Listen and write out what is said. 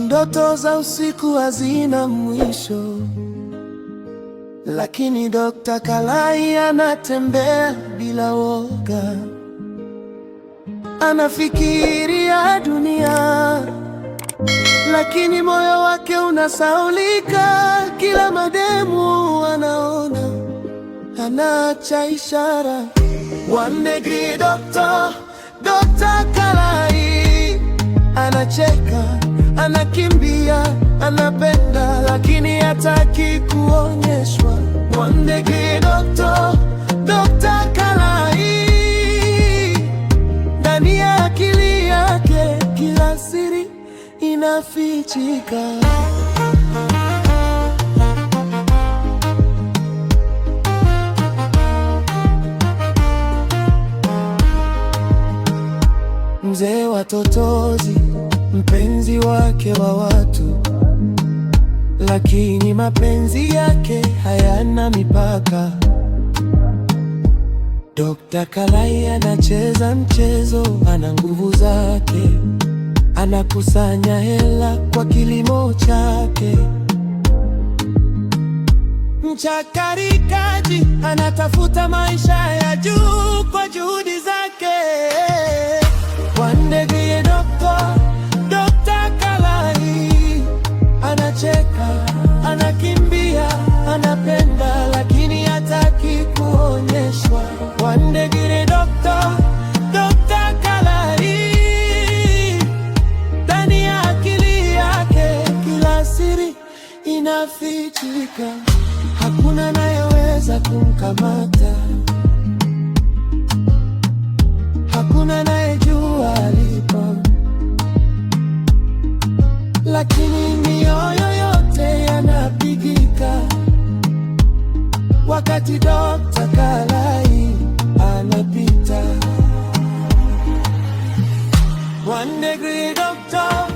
Ndoto za usiku hazina mwisho, lakini Dr. Kalai anatembea bila woga. Anafikiria dunia, lakini moyo wake unasaulika. Kila mademu anaona, anaacha ishara. One degree doctor, Dr. Kalai anacheka, anakimbia, anapenda, lakini hataki kuonyeshwa. One degree doctor, Dr. Kalai, ndani ya akili yake kila siri inafichika. Mzee wa totozi, mpenzi wake wa watu, lakini mapenzi yake hayana mipaka. Dr. Kalai anacheza mchezo, ana nguvu zake, anakusanya hela kwa kilimo chake. Mchakarikaji anatafuta maisha ya juu kwa juhudi zake. One degree doctor, Dr. Kalai anacheka, anakimbia, anapenda, lakini hataki kuonyeshwa. One degree doctor, Dr. Kalai, ndani ya akili yake kila siri inafichika. Hakuna anayeweza kumkamata, hakuna anayejua alipo, lakini mioyo yote yanapigika wakati Dr. Kalai anapita. One degree doctor,